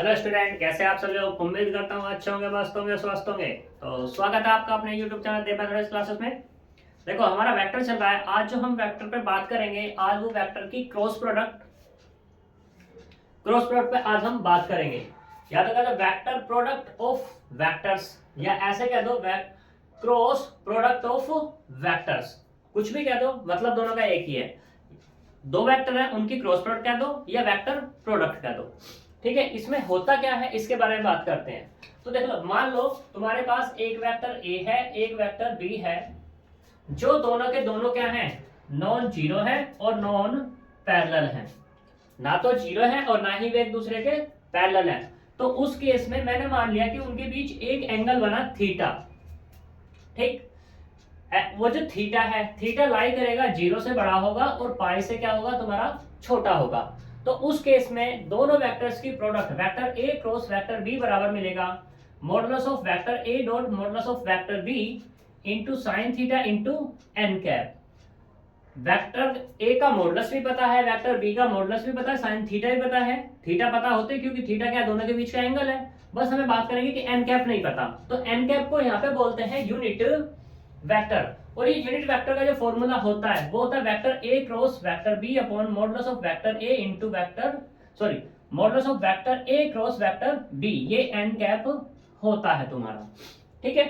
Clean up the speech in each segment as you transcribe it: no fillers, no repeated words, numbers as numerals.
Hello student, कैसे आप सब लोग। उम्मीद करता हूँ अच्छे होंगे, मस्त होंगे, स्वस्थ होंगे। तो स्वागत है आपका अपने यूट्यूब चैनल देव क्लासेस में। देखो, हमारा वेक्टर चल रहा है। आज जो हम वेक्टर पे बात करेंगे, आज वो वेक्टर की क्रॉस प्रोडक्ट पे आज हम बात करेंगे। या तो कह दो वेक्टर प्रोडक्ट ऑफ वेक्टर्स, या ऐसे कह दो क्रॉस प्रोडक्ट ऑफ वेक्टर्स। कुछ भी कह दो, मतलब दोनों का एक ही है। दो वेक्टर है, उनकी क्रॉस प्रोडक्ट कह दो या वेक्टर प्रोडक्ट कह दो। ठीक है, इसमें होता क्या है इसके बारे में बात करते हैं। तो देख लो, मान लो तुम्हारे पास एक वेक्टर ए है, एक वेक्टर बी है, जो दोनों के दोनों क्या है, नॉन जीरो है और नॉन पैरेलल है। ना तो जीरो है और ना ही वे एक दूसरे के पैरेलल है। तो उस केस में मैंने मान लिया कि उनके बीच एक एंगल बना थीटा। ठीक, वो जो थीटा है, थीटा लाई करेगा जीरो से बड़ा होगा और पाई से क्या होगा तुम्हारा, छोटा होगा। तो उस केस में दोनों वेक्टर्स की product vector A cross vector B बराबर मिलेगा modulus of vector A dot modulus of vector B into sine theta into N cap. Vector A का मॉडुलस भी पता है, वेक्टर बी का मॉडुलस भी पता है, साइन थीटा भी पता है। थीटा पता होते क्योंकि थीटा क्या है, दोनों के बीच का एंगल है। बस हमें बात करेंगे कि एन कैप नहीं पता। तो एन कैप को यहाँ पे बोलते हैं यूनिट वेक्टर। और ये यूनिट वेक्टर का जो फॉर्मूला होता है वो होता है vector A cross vector B upon modulus of vector A into vector modulus of vector A cross vector B. ये एन कैप होता है तुम्हारा। ठीक है,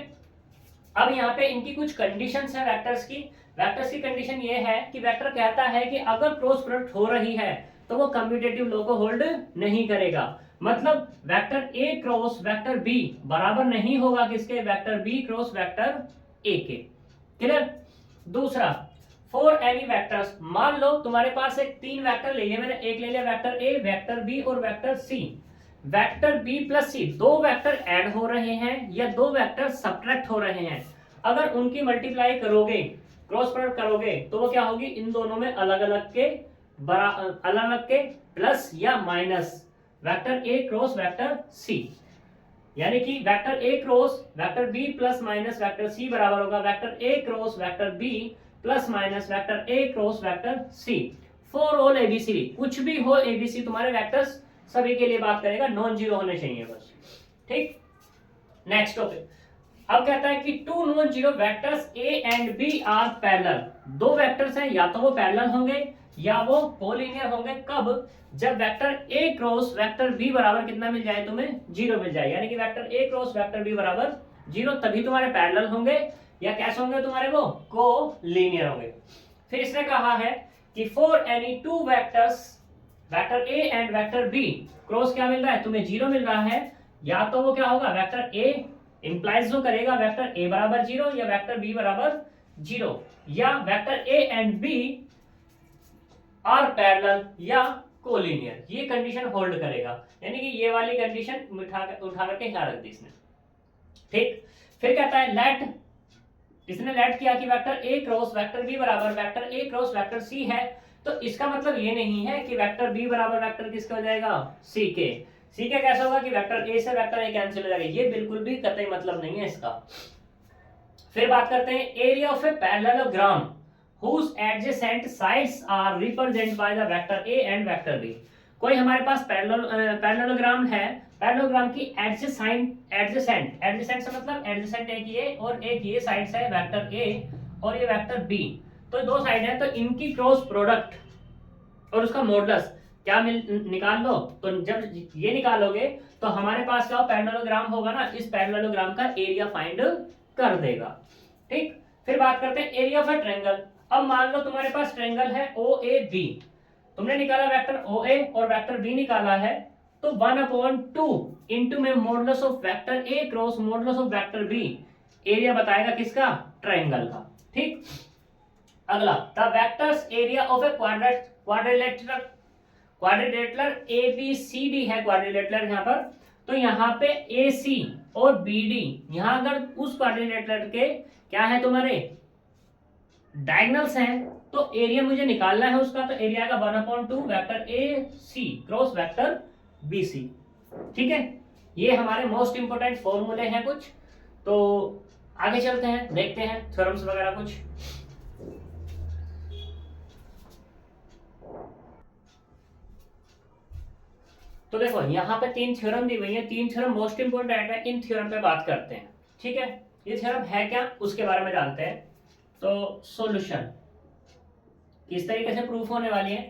अब यहाँ पे इनकी कुछ कंडीशंस है वेक्टर्स की। वेक्टर्स की कंडीशन ये है कि वेक्टर कहता है कि अगर क्रॉस प्रोडक्ट हो रही है तो वो कम्यूटेटिव लॉ को होल्ड नहीं करेगा। मतलब vector A cross vector B बराबर नहीं होगा किसके, vector B cross vector A के। क्लियर। दूसरा, फॉर एनी वेक्टर्स, मान लो तुम्हारे पास एक तीन वेक्टर ले लिया मैंने, एक ले लिया वेक्टर ए, वेक्टर बी और vector C. Vector B plus C, दो वेक्टर ऐड हो रहे हैं या दो वेक्टर सब्ट्रैक्ट हो रहे हैं। अगर उनकी मल्टीप्लाई करोगे, क्रॉस प्रोडक्ट करोगे, तो वो क्या होगी, इन दोनों में अलग अलग के प्लस या minus vector A cross vector C. यानी कि vector A cross vector B plus minus vector C बराबर होगा vector A cross vector B plus minus vector A cross vector C for all A B C. कुछ भी हो ABC तुम्हारे vectors सभी के लिए बात करेगा, नॉन जीरो होने चाहिए बस। ठीक, नेक्स्ट टॉपिक। अब कहता है कि two non zero vectors A and B are parallel. दो वेक्टर्स हैं, या तो वो पैरेलल होंगे या वो कोलिनियर होंगे। कब, जब vector A cross vector B बराबर कितना मिल जाए तुम्हें, जीरो मिल जाए। यानी कि vector A cross vector B बराबर जीरो, तभी तुम्हारे पैरेलल होंगे। या कैसे होंगे तुम्हारे, वो कोलिनियर होंगे। फिर इसने कहा है कि for any two vectors vector A and vector B cross क्या मिल रहा है तुम्हें, जीरो मिल रहा है। या तो वो क्या होगा, वेक्टर ए इंप्लाइज जो करेगा वेक्टर ए बराबर जीरो या वेक्टर बी बराबर जीरो, या vector A and B are parallel या कोलिनियर। ये कंडीशन होल्ड करेगा। यानी कि ये वाली कंडीशन उठा करके यहाँ रख दी इसने। ठीक, फिर कहता है लेट, इसने लेट किया कि vector A cross vector B बराबर vector A cross vector C है। तो इसका मतलब ये नहीं है कि वेक्टर बी बराबर वेक्टर किसका हो जाएगा, सी के। सी के कैसे होगा कि वेक्टर ए से वेक्टर ए कैंसिल हो जाएगा। ये बिल्कुल भी कतई मतलब नहीं है इसका। फिर बात करते हैं area of a parallelogram whose adjacent sides are represented by the vector a and vector b। कोई हमारे पास पैरेललोग्राम है, पैरेललोग्राम की एडजेसेंट से मतलब एडजेसेंट एक ये और एक ये साइड्स है, वेक्टर ए और ये वेक्टर बी। तो दो साइड है, तो इनकी क्रॉस प्रोडक्ट और उसका मॉडुलस क्या निकाल लो। तो जब ये निकालोगे तो हमारे पास क्या पैरेललोग्राम होगा ना, इस पैरेललोग्राम का एरिया फाइंड कर देगा। ठीक, फिर बात करते हैं एरिया ऑफ ए ट्रायंगल। अब मान लो तुम्हारे पास ट्रायंगल है ओ ए बी, तुमने निकाला वेक्टर ओ ए और वेक्टर बी निकाला है। तो 1/2 इंटू में modulus of vector A cross modulus of vector B, area बताएगा किसका, ट्रायंगल का। ठीक, अगला the vectors area of a quadrilateral A B C D है क्वाड्रिलेटरल यहाँ पर। तो यहाँ पे ए सी और बी डी, यहाँ अगर उस क्वाड्रिलेटरल के क्या है तुम्हारे डायगोनल्स हैं, तो एरिया मुझे निकालना है उसका। तो एरिया का 1/2 vector A C cross vector B C. ठीक है, ये हमारे मोस्ट इंपोर्टेंट फॉर्मूले हैं कुछ। तो आगे चलते हैं, देखते हैं थ्योरम्स वगैरह कुछ। तो देखो यहाँ पे 3 थ्योरम दी हुई है, 3 थ्योरम मोस्ट इंपोर्टेंट है, इन थ्योरम पे बात करते हैं। ठीक है, ये थ्योरम है क्या उसके बारे में जानते हैं। तो सॉल्यूशन किस तरीके से प्रूफ होने वाली है,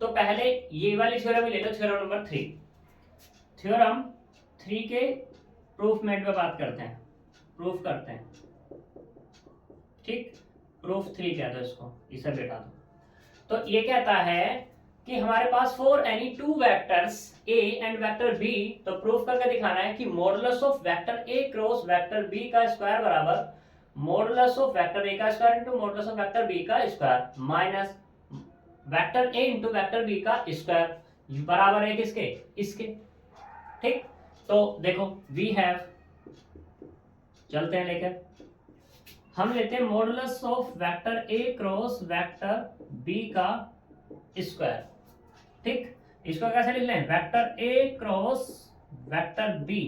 तो पहले ये वाली थ्योरम ही ले लो, थ्योरम नंबर 3। थ्योरम 3 के प्रूफ मेट पे बात करते हैं, प्रूफ करते हैं। ठीक, प्रूफ 3 कह दो इसको, इसे बेटा दो। तो ये कहता है कि हमारे पास for any two vectors A and vector B, तो प्रूफ करके दिखाना है कि modulus of vector A cross vector B का स्क्वायर बराबर मॉडुलस ऑफ वेक्टर ए का square into modulus of vector B का square minus vector A into vector B का स्क्वायर बराबर है किसके, इसके। ठीक, तो देखो वी हैव, चलते हैं लेकर, हम लेते हैं modulus of vector A cross vector B का स्क्वायर। ठीक, इसको कैसे लिख लें, vector A cross vector B,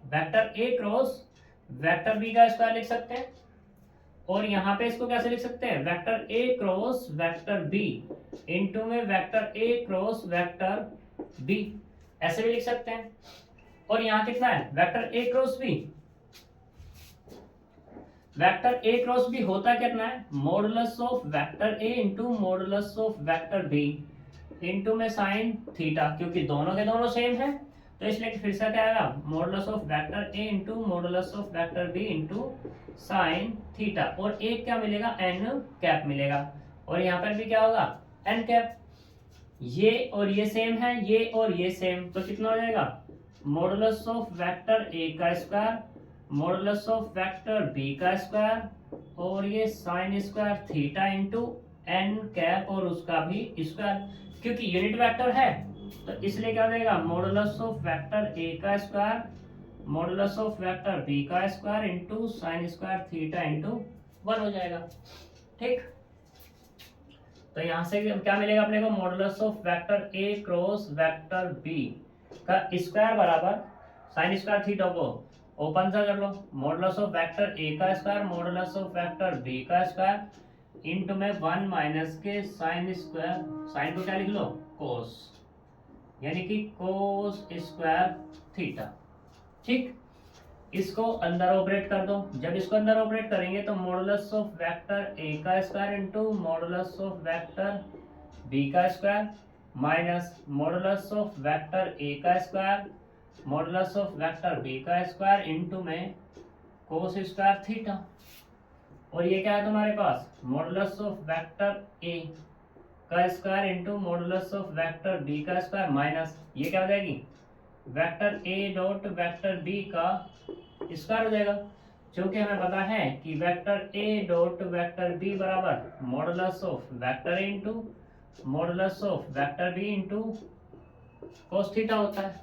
vector A cross vector B का स्क्वायर लिख सकते हैं। और यहां पे इसको कैसे लिख सकते हैं, vector A cross vector B into में vector A cross vector B, ऐसे भी लिख सकते हैं। और यहां कितना है, vector A cross B, vector A cross B होता कितना है, modulus of vector A into modulus of vector B into में साइन थीटा, क्योंकि दोनों के दोनों सेम है तो इसलिए फिर से क्या आएगा, modulus of vector A into modulus of vector B into sine theta. और एक क्या मिलेगा, एन कैप मिलेगा। और यहाँ पर भी क्या होगा, एन कैप। ये और ये सेम है, ये और ये सेम, तो कितना हो जाएगा, मॉडुलस ऑफ वेक्टर ए का square modulus of vector B का स्क्वायर और ये sine square theta into N cap और उसका भी स्क्वायर, क्योंकि यूनिट वेक्टर है तो इसलिए क्या हो जाएगा, मॉडुलस ऑफ वेक्टर ए का square modulus of vector B का square into sine square theta into 1 हो जाएगा। ठीक, तो यहां से क्या मिलेगा अपने को, modulus of vector A cross vector B का स्क्वायर बराबर साइन स्क्वायर थीटा को ओपन सा कर लो, मॉडुलस ऑफ वेक्टर ए का square modulus of vector B का स्क्वायर इंटू में 1 माइनस के साइन स्क्वायर, साइन को क्या लिख लो, कोस, यानी कि कोस स्क्वायर थीटा। ठीक, इसको अंदर ऑपरेट कर दो, जब इसको अंदर ऑपरेट करेंगे तो मॉडुलस ऑफ वेक्टर ए का square into modulus of vector B का square minus modulus of vector A का square modulus of vector B का स्क्वायर इंटू में कोस स्क्वायर थीटा। और ये क्या है तुम्हारे पास, मॉडुलस ऑफ वेक्टर ए का square into modulus of vector B का स्क्वायर माइनस ये क्या हो जाएगी, vector A dot vector B का स्क्वायर हो जाएगा, क्योंकि हमें पता है कि vector A dot vector B बराबर modulus of vector A into modulus of vector B into cos theta होता है।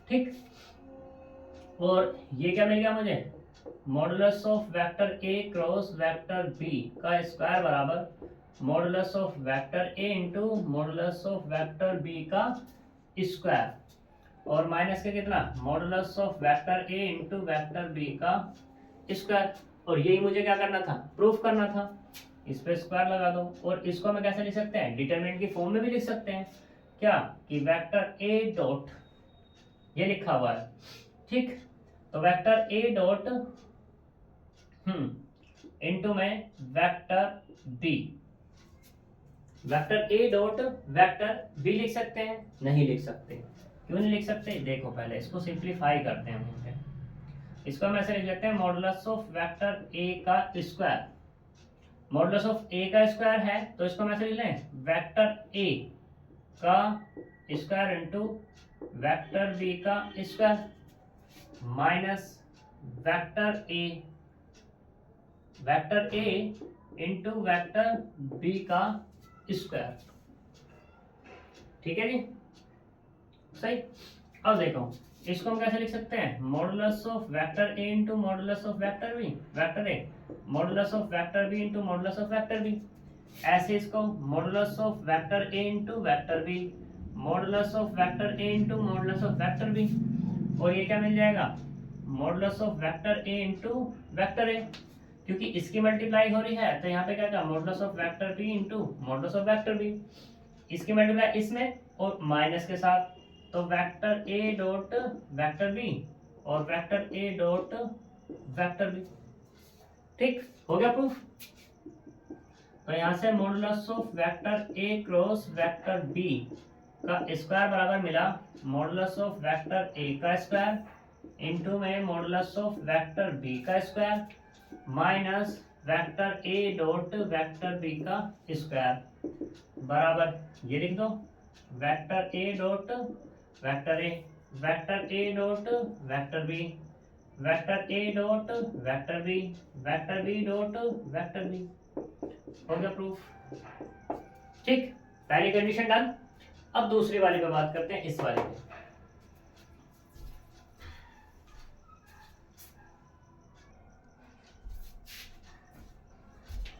ठीक, और ये क्या मिल गया मुझे, modulus of vector A cross vector B का स्क्वायर बराबर modulus of vector A into modulus of vector B का स्क्वायर और माइनस के कितना, modulus of vector A into vector B का स्क्वायर। और यही मुझे क्या करना था, प्रूफ करना था, इस पे स्क्वायर लगा दो। और इसको हम कैसे लिख सकते हैं, डिटरमिनेंट की फॉर्म में भी लिख सकते हैं, क्या कि वेक्टर ए डॉट, ये लिखा हुआ है। ठीक, तो वेक्टर ए डॉट इंटू में vector B, vector A dot vector B लिख सकते हैं, नहीं लिख सकते, क्यों नहीं लिख सकते, देखो पहले इसको सिंप्लीफाई करते हैं। इसको हम ऐसे लिख लेते हैं, मॉडुलस ऑफ वेक्टर ए का स्क्वायर, मॉडुलस ऑफ ए का स्क्वायर है तो इसको हम ऐसे लिख लें, वेक्टर ए का स्क्वायर इंटू वेक्टर बी का square minus vector A into vector B का स्क्वायर। ठीक है जी, सही। अब देखो इसको हम कैसे लिख सकते हैं, modulus of vector A into modulus of vector B, vector A modulus of vector B into modulus of vector B, ऐसे इसको modulus of vector A into vector B modulus of vector A into modulus of vector B. और ये क्या मिल जाएगा, modulus of vector A into vector A, क्योंकि इसकी multiply हो रही है तो यहाँ पे क्या था, modulus of vector B into modulus of vector B, इसकी मल्टीप्लाई इसमें और माइनस के साथ तो vector A dot vector B और vector A dot vector B. ठीक हो गया प्रूफ। तो यहां से modulus of vector A cross vector B का स्क्वायर बराबर मिला मॉडुलस ऑफ वेक्टर ए का स्क्वायर इंटू में मॉडुलस ऑफ वेक्टर बी का square minus vector A dot vector B का स्क्वायर बराबर ये लिख दो vector A dot vector A dot vector B dot vector B dot vector B. हो गया प्रूफ। ठीक, पहली कंडीशन डन। अब दूसरी वाली पे बात करते हैं, इस वाले पे।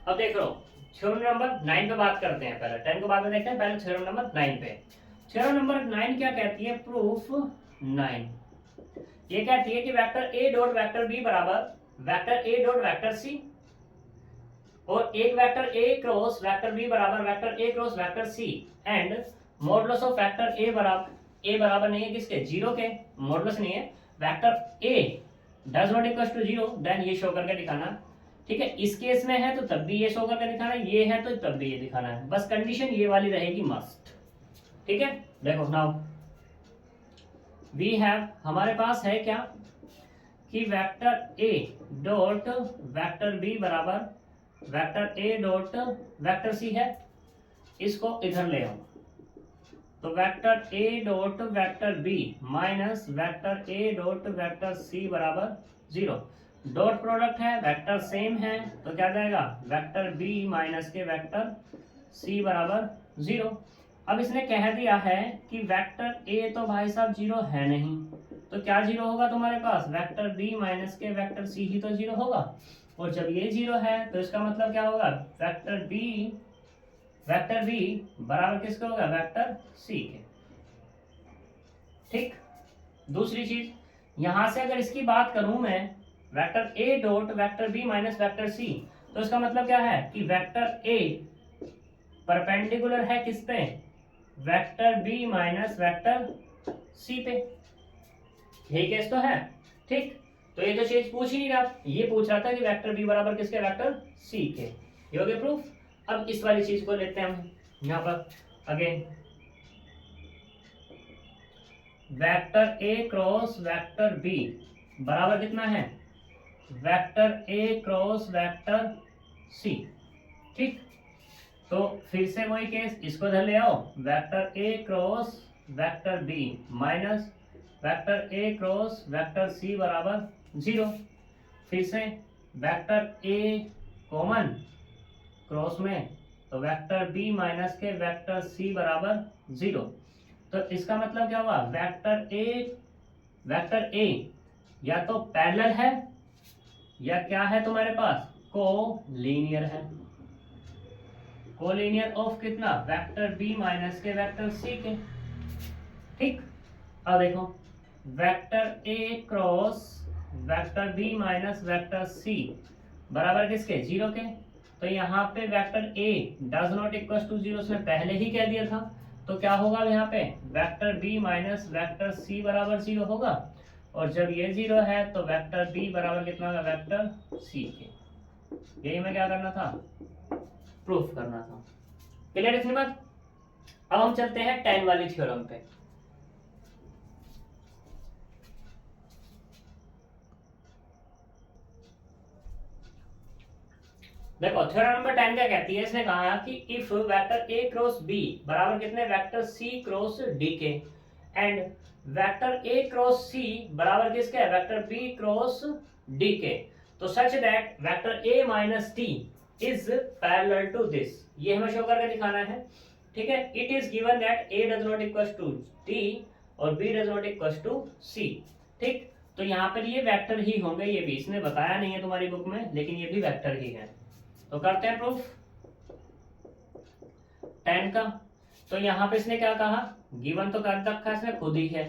अब देख लो थ्योरम नंबर 9 पे बात करते हैं। पहले 10 को बाद में देखते हैं, पहले थ्योरम नंबर 9 पे। थ्योरम नंबर 9 क्या कहती है? प्रूफ 9 ये कहती है कि vector A dot vector B बराबर vector A dot vector C और एक vector A cross vector B बराबर vector A cross vector C and modulus of vector A बराबर नहीं है किसके? जीरो के। मॉडुलस नहीं है, vector A does not equal to zero, then ये शो करके दिखाना। ठीक है, इस केस में है तो तब भी ये शो करके दिखाना, ये है तो तब भी ये दिखाना है। बस कंडीशन ये वाली रहेगी मस्ट। ठीक है, देखो नाउ वी हैव, हमारे पास है क्या कि vector A dot vector B बराबर vector A dot vector C है। इसको इधर ले आओ तो vector A dot vector B minus vector A dot vector C बराबर जीरो। डॉट प्रोडक्ट है, वेक्टर सेम है, तो क्या जाएगा? वेक्टर बी माइनस के वेक्टर सी बराबर जीरो। अब इसने कह दिया है कि वेक्टर ए तो भाई साहब जीरो है नहीं, तो क्या जीरो होगा तुम्हारे पास? वेक्टर बी माइनस के वेक्टर सी ही तो जीरो होगा। और जब ये जीरो है तो इसका मतलब क्या होगा? वेक्टर बी बराबर किसके होगा? वेक्टर सी के। ठीक, दूसरी चीज यहां से अगर इसकी बात करूं मैं, vector A dot vector B minus vector C, तो इसका मतलब क्या है कि वेक्टर ए परपेंडिकुलर है किस पे? Vector B minus vector C पे। यही केस तो है। ठीक, तो ये तो चीज पूछ ही नहीं रहा, ये पूछ रहा था कि वेक्टर बी बराबर किसके? वेक्टर सी के। ये हो गया प्रूफ। अब इस वाली चीज को लेते हैं हम यहां पर again, vector A cross vector B बराबर कितना है? Vector A cross vector C. ठीक, तो फिर से वही केस, इसको इधर ले आओ, vector A cross vector B minus vector A cross vector C बराबर जीरो। फिर से वेक्टर ए कॉमन क्रॉस में, तो वेक्टर बी माइनस के वेक्टर सी बराबर जीरो। तो इसका मतलब क्या हुआ? वेक्टर ए या तो पैरेलल है या क्या है तुम्हारे पास? कोलीनियर है। कोलीनियर ऑफ कितना? वेक्टर बी माइनस के वेक्टर सी के। ठीक, अब देखो vector A cross vector B minus vector C बराबर किसके? जीरो के। तो यहाँ पे vector A does not equal to zero, उसने पहले ही कह दिया था, तो क्या होगा यहाँ पे? Vector B minus vector C बराबर जीरो होगा। और जब ये जीरो है तो वेक्टर बी बराबर कितना होगा? वेक्टर सी के। यही हमें क्या करना था? प्रूफ करना था। क्लियर इतनी बात? अब हम चलते हैं 10 वाली थ्योरम पे। देखो थ्योरम नंबर 10 क्या कहती है? इसने कहा कि if vector A cross B बराबर कितने? वेक्टर सी क्रॉस डी के and vector A cross C बराबर किसके? वेक्टर बी क्रॉस डी के, तो such that vector A minus D is parallel to this. ये हमें शो करके दिखाना है। ठीक है, it is given that A does not equal to D और B does not equal to C. ठीक, तो यहाँ पर ये वेक्टर ही होंगे, ये भी इसने बताया नहीं है तुम्हारी बुक में, लेकिन ये भी वेक्टर ही है। तो करते हैं प्रूफ 10 का। तो यहां पे इसने क्या कहा? गिवन तो कर रखा इसने खुद ही है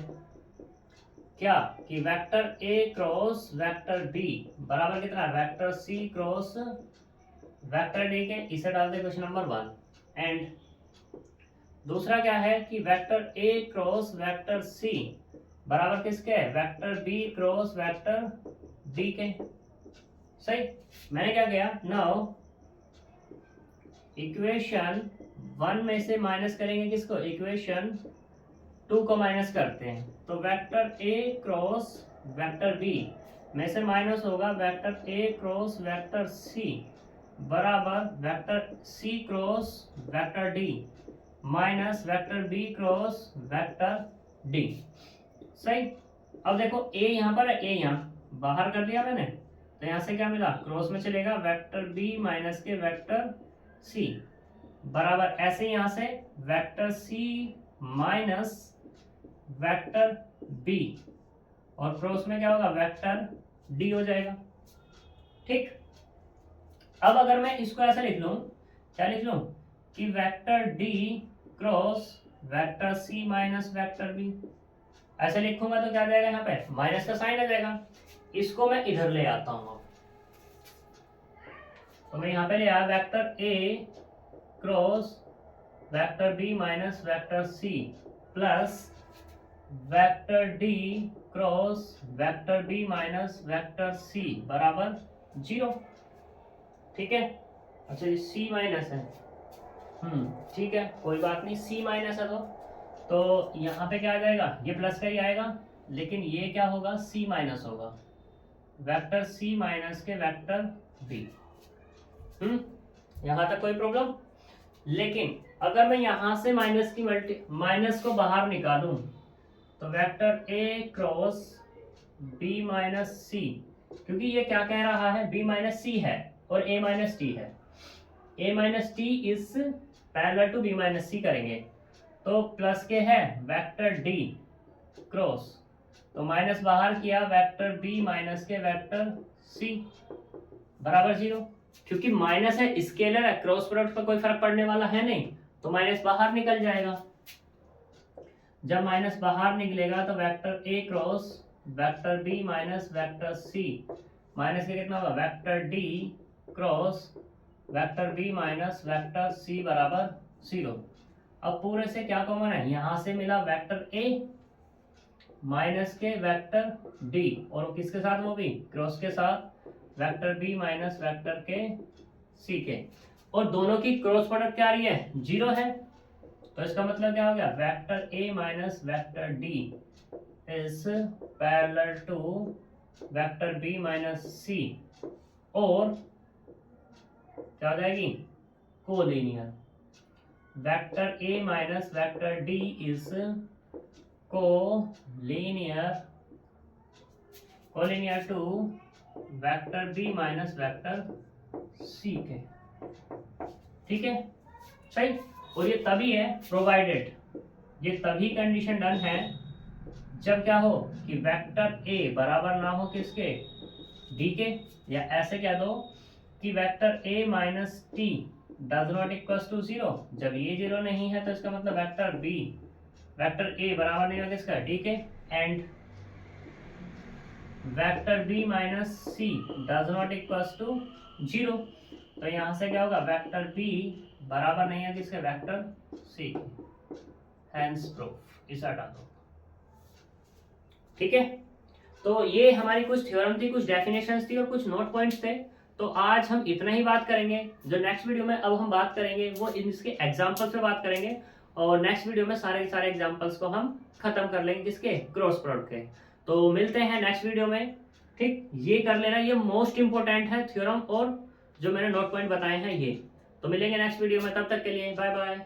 क्या कि vector A cross vector B बराबर कितना? Vector C cross vector D के। इसे डाल दे क्वेश्चन नंबर 1 एंड दूसरा क्या है कि vector A cross vector C बराबर किसके है, vector B cross vector D के। सही, मैंने क्या किया, नाउ इक्वेशन 1 में से माइनस करेंगे किसको, इक्वेशन 2 को माइनस करते हैं, तो vector A cross vector B में से माइनस होगा vector A cross vector C बराबर vector C cross vector D minus vector B cross vector D. सही, अब देखो ए यहाँ पर है, ए यहाँ बाहर कर दिया मैंने, तो यहाँ से क्या मिला, क्रॉस में चलेगा वेक्टर बी माइनस के वेक्टर सी बराबर ऐसे यहाँ से vector C minus vector B और क्रॉस में क्या होगा, वेक्टर डी हो जाएगा। ठीक, अब अगर मैं इसको ऐसे लिख लूं, क्या लिख लूं कि vector D cross vector C minus vector B, ऐसे लिखूंगा तो क्या जाएगा, यहाँ पे माइनस का साइन आ जाएगा। इसको मैं इधर ले आता हूं, तो मैं यहाँ पे ले आया vector A cross vector B minus vector C plus vector D cross vector B minus vector C बराबर 0। ठीक है, अच्छा ये सी माइनस है, ठीक है कोई बात नहीं, सी माइनस है तो यहाँ पे क्या आ जाएगा, ये प्लस का ही आएगा, लेकिन ये क्या होगा, सी माइनस होगा, वेक्टर सी माइनस के वेक्टर बी। यहाँ तक कोई प्रॉब्लम। लेकिन अगर मैं यहाँ से माइनस को बाहर निकालूं तो vector A cross B minus C, क्योंकि ये क्या कह रहा है, बी माइनस सी है और ए माइनस टी है, A minus T is parallel to B minus C करेंगे तो प्लस के है वेक्टर डी क्रॉस, तो माइनस बाहर किया वेक्टर बी माइनस के वेक्टर सी बराबर 0। क्योंकि माइनस है, स्केलर है, क्रॉस प्रोडक्ट पर कोई फर्क पड़ने वाला है नहीं, तो माइनस बाहर निकल जाएगा। जब माइनस बाहर निकलेगा तो vector A cross vector B minus vector C minus के कितना होगा, vector D cross vector B minus vector C बराबर 0। अब पूरे से क्या कॉमन है, यहां से मिला वेक्टर ए माइनस के वेक्टर डी और किसके साथ, वो भी क्रॉस के साथ वेक्टर बी माइनस वेक्टर के सी के, और दोनों की क्रॉस प्रोडक्ट क्या आ रही है, 0 है, तो इसका मतलब क्या हो गया, vector A minus vector D is parallel to vector B minus C और क्या हो जाएगी, collinear, vector A minus vector D is collinear to vector B minus vector C के। ठीक है, सही, और ये तभी है प्रोवाइडेड, ये तभी कंडीशन डन है जब क्या हो कि वेक्टर ए बराबर ना हो किसके, डी के, या ऐसे कह दो कि vector A minus T does not equals to 0। जब ये 0 नहीं है तो इसका मतलब वेक्टर बी वेक्टर ए बराबर नहीं होगा किसका, डी के, and vector B minus C does not equals to 0। तो यहाँ से क्या होगा, वेक्टर बी बराबर नहीं है किसके, वेक्टर सी, हैंस प्रूफ, इसे हटा दो। ठीक है, तो ये हमारी कुछ थ्योरम थी, कुछ डेफिनेशंस थी और कुछ नोट पॉइंट्स थे। तो आज हम इतना ही बात करेंगे। जो नेक्स्ट वीडियो में अब हम बात करेंगे वो इसके एग्जांपल्स पे बात करेंगे, और नेक्स्ट वीडियो में सारे सारे एग्जांपल्स को हम खत्म कर लेंगे किसके, क्रॉस प्रोडक्ट के। तो मिलते हैं नेक्स्ट वीडियो में। ठीक, ये कर लेना, ये मोस्ट इंपोर्टेंट है थ्योरम और जो मैंने नोट पॉइंट बताए हैं ये। तो मिलेंगे नेक्स्ट वीडियो में, तब तक के लिए बाय बाय।